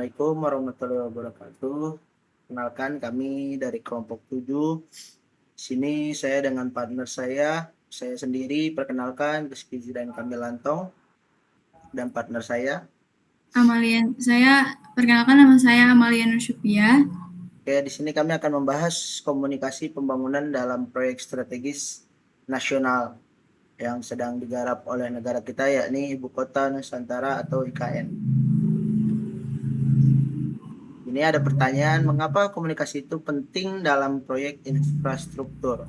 Assalamualaikum warahmatullahi wabarakatuh. Kenalkan kami dari kelompok 7. Sini saya dengan partner saya sendiri perkenalkan Rizky dan Kamilantong dan partner saya. Perkenalkan nama saya Amalia Nusyupia. Oke, di sini kami akan membahas komunikasi pembangunan dalam proyek strategis nasional yang sedang digarap oleh negara kita, yakni Ibu Kota Nusantara atau IKN. Ini ada pertanyaan, mengapa komunikasi itu penting dalam proyek infrastruktur?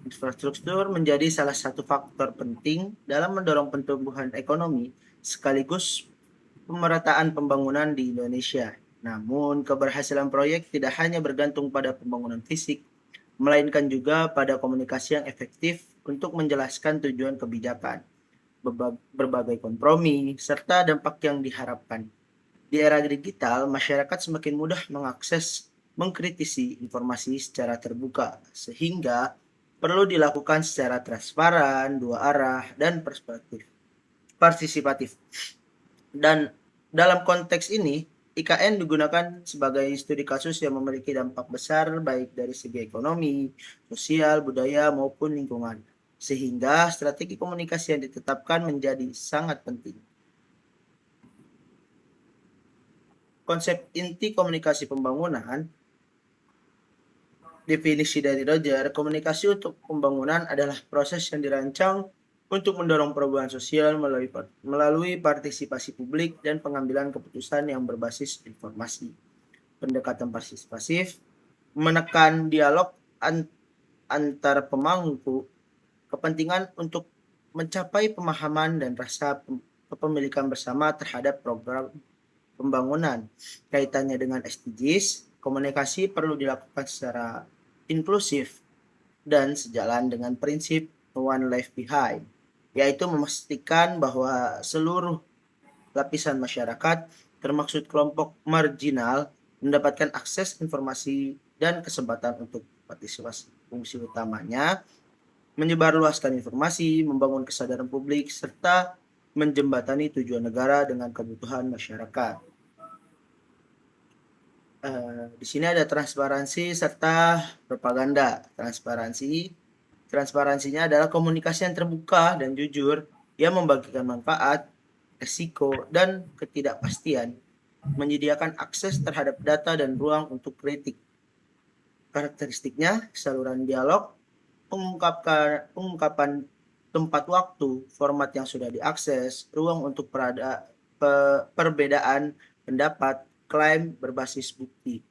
Infrastruktur menjadi salah satu faktor penting dalam mendorong pertumbuhan ekonomi sekaligus pemerataan pembangunan di Indonesia. Namun, keberhasilan proyek tidak hanya bergantung pada pembangunan fisik, melainkan juga pada komunikasi yang efektif untuk menjelaskan tujuan kebijakan, berbagai kompromi, serta dampak yang diharapkan. Di era digital, masyarakat semakin mudah mengakses, mengkritisi informasi secara terbuka, sehingga perlu dilakukan secara transparan, dua arah, dan partisipatif. Dan dalam konteks ini, IKN digunakan sebagai studi kasus yang memiliki dampak besar baik dari segi ekonomi, sosial, budaya, maupun lingkungan. Sehingga strategi komunikasi yang ditetapkan menjadi sangat penting. Konsep inti komunikasi pembangunan, definisi dari Roger, komunikasi untuk pembangunan adalah proses yang dirancang untuk mendorong perubahan sosial melalui partisipasi publik dan pengambilan keputusan yang berbasis informasi. Pendekatan partisipasif menekan dialog antar pemangku kepentingan untuk mencapai pemahaman dan rasa kepemilikan bersama terhadap program pembangunan. Kaitannya dengan SDGs, komunikasi perlu dilakukan secara inklusif dan sejalan dengan prinsip One Life Behind, yaitu memastikan bahwa seluruh lapisan masyarakat, termasuk kelompok marginal, mendapatkan akses informasi dan kesempatan untuk partisipasi. Fungsi utamanya menyebarluaskan informasi, membangun kesadaran publik, serta menjembatani tujuan negara dengan kebutuhan masyarakat. Di sini ada transparansi serta propaganda. Transparansinya adalah komunikasi yang terbuka dan jujur yang membagikan manfaat, risiko, dan ketidakpastian, menyediakan akses terhadap data dan ruang untuk kritik. Karakteristiknya, saluran dialog, pengungkapan tempat waktu, format yang sudah diakses, ruang untuk perbedaan pendapat, klaim berbasis bukti.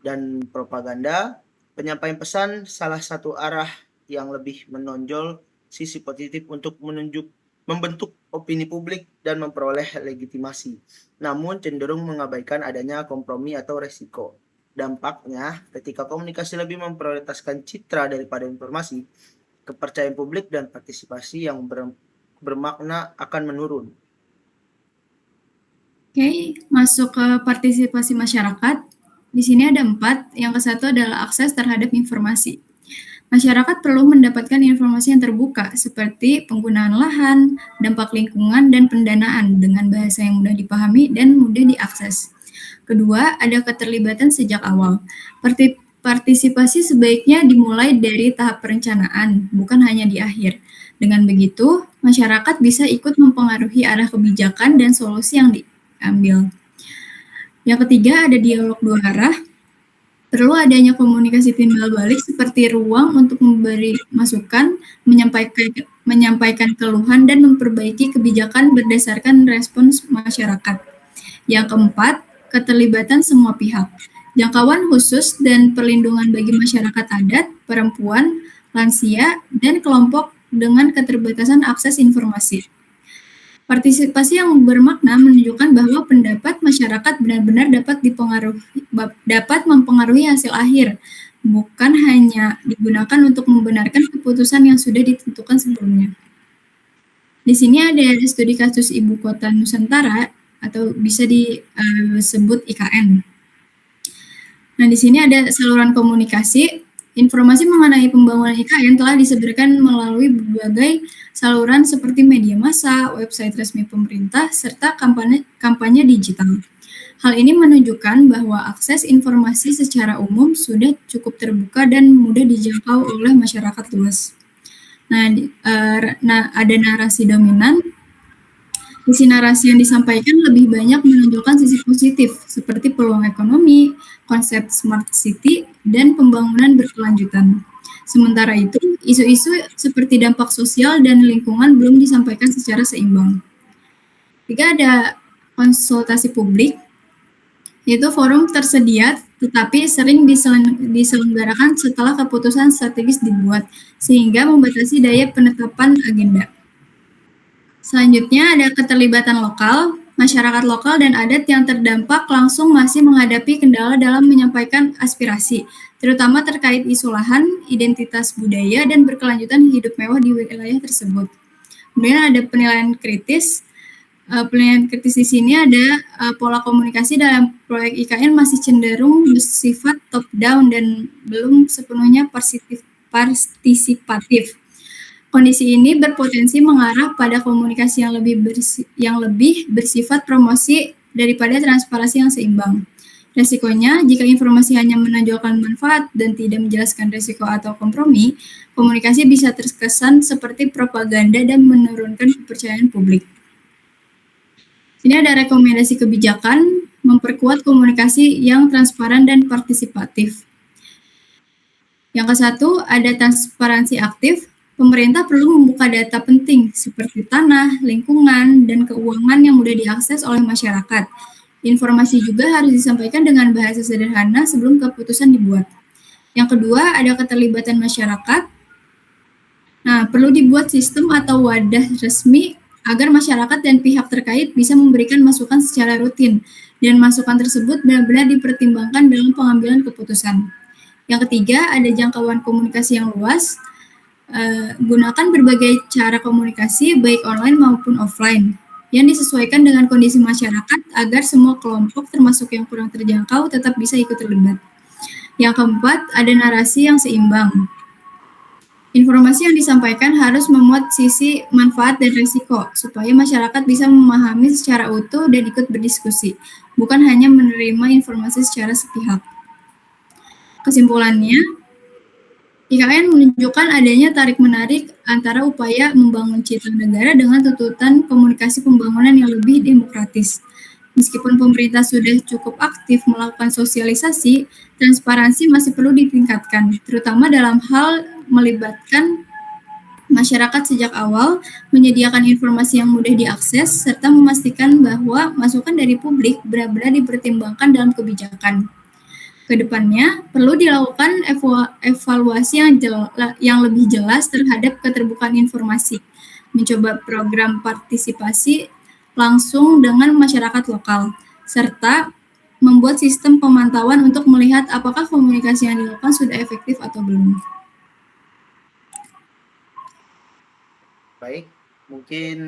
Dan propaganda, penyampaian pesan salah satu arah yang lebih menonjol sisi positif untuk membentuk opini publik dan memperoleh legitimasi, namun cenderung mengabaikan adanya kompromi atau resiko. Dampaknya, ketika komunikasi lebih memprioritaskan citra daripada informasi, kepercayaan publik dan partisipasi yang bermakna akan menurun. Oke, masuk ke partisipasi masyarakat. Di sini ada 4. Yang ke satu adalah akses terhadap informasi. Masyarakat perlu mendapatkan informasi yang terbuka, seperti penggunaan lahan, dampak lingkungan, dan pendanaan dengan bahasa yang mudah dipahami dan mudah diakses. Kedua, ada keterlibatan sejak awal. Partisipasi sebaiknya dimulai dari tahap perencanaan, bukan hanya di akhir. Dengan begitu, masyarakat bisa ikut mempengaruhi arah kebijakan dan solusi yang diambil. Yang ketiga, ada dialog dua arah. Perlu adanya komunikasi timbal balik seperti ruang untuk memberi masukan, menyampaikan keluhan, dan memperbaiki kebijakan berdasarkan respons masyarakat. Yang keempat, keterlibatan semua pihak. Jangkauan khusus dan perlindungan bagi masyarakat adat, perempuan, lansia, dan kelompok dengan keterbatasan akses informasi. Partisipasi yang bermakna menunjukkan bahwa pendapat masyarakat benar-benar dapat mempengaruhi hasil akhir, bukan hanya digunakan untuk membenarkan keputusan yang sudah ditentukan sebelumnya. Di sini ada studi kasus Ibu Kota Nusantara atau bisa disebut IKN. Nah, di sini ada saluran komunikasi. Informasi mengenai pembangunan IKN telah disebarkan melalui berbagai saluran seperti media massa, website resmi pemerintah, serta kampanye digital. Hal ini menunjukkan bahwa akses informasi secara umum sudah cukup terbuka dan mudah dijangkau oleh masyarakat luas. Ada narasi dominan. Sisi narasi yang disampaikan lebih banyak menunjukkan sisi positif, seperti peluang ekonomi, konsep smart city, dan pembangunan berkelanjutan. Sementara itu, isu-isu seperti dampak sosial dan lingkungan belum disampaikan secara seimbang. Ketiga, ada konsultasi publik, yaitu forum tersedia tetapi sering diselenggarakan setelah keputusan strategis dibuat, sehingga membatasi daya penetapan agenda. Selanjutnya ada keterlibatan lokal. Masyarakat lokal dan adat yang terdampak langsung masih menghadapi kendala dalam menyampaikan aspirasi, terutama terkait isu lahan, identitas budaya, dan berkelanjutan hidup mewah di wilayah tersebut. Kemudian ada penilaian kritis. Penilaian kritis di sini ada pola komunikasi dalam proyek IKN masih cenderung bersifat top down dan belum sepenuhnya partisipatif. Kondisi ini berpotensi mengarah pada komunikasi yang lebih bersifat promosi daripada transparansi yang seimbang. Resikonya, jika informasi hanya menonjolkan manfaat dan tidak menjelaskan resiko atau kompromi, komunikasi bisa terkesan seperti propaganda dan menurunkan kepercayaan publik. Sini ada rekomendasi kebijakan memperkuat komunikasi yang transparan dan partisipatif. Yang ke-1 ada transparansi aktif. Pemerintah perlu membuka data penting seperti tanah, lingkungan, dan keuangan yang mudah diakses oleh masyarakat. Informasi juga harus disampaikan dengan bahasa sederhana sebelum keputusan dibuat. Yang kedua, ada keterlibatan masyarakat. Nah, perlu dibuat sistem atau wadah resmi agar masyarakat dan pihak terkait bisa memberikan masukan secara rutin, dan masukan tersebut benar-benar dipertimbangkan dalam pengambilan keputusan. Yang ketiga, ada jangkauan komunikasi yang luas. Gunakan berbagai cara komunikasi, baik online maupun offline, yang disesuaikan dengan kondisi masyarakat agar semua kelompok, termasuk yang kurang terjangkau, tetap bisa ikut terlibat. Yang keempat, ada narasi yang seimbang. Informasi yang disampaikan harus memuat sisi manfaat dan risiko, supaya masyarakat bisa memahami secara utuh dan ikut berdiskusi, bukan hanya menerima informasi secara sepihak. Kesimpulannya, IKN menunjukkan adanya tarik-menarik antara upaya membangun citra negara dengan tuntutan komunikasi pembangunan yang lebih demokratis. Meskipun pemerintah sudah cukup aktif melakukan sosialisasi, transparansi masih perlu ditingkatkan, terutama dalam hal melibatkan masyarakat sejak awal, menyediakan informasi yang mudah diakses, serta memastikan bahwa masukan dari publik benar-benar dipertimbangkan dalam kebijakan. Kedepannya, perlu dilakukan evaluasi yang lebih jelas terhadap keterbukaan informasi, mencoba program partisipasi langsung dengan masyarakat lokal, serta membuat sistem pemantauan untuk melihat apakah komunikasi yang dilakukan sudah efektif atau belum. Baik, mungkin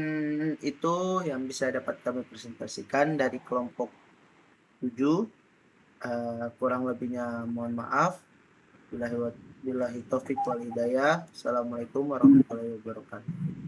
itu yang bisa dapat kami presentasikan dari kelompok 7. Kurang lebihnya mohon maaf. Billahi taufik wal hidayah. Assalamualaikum warahmatullahi wabarakatuh.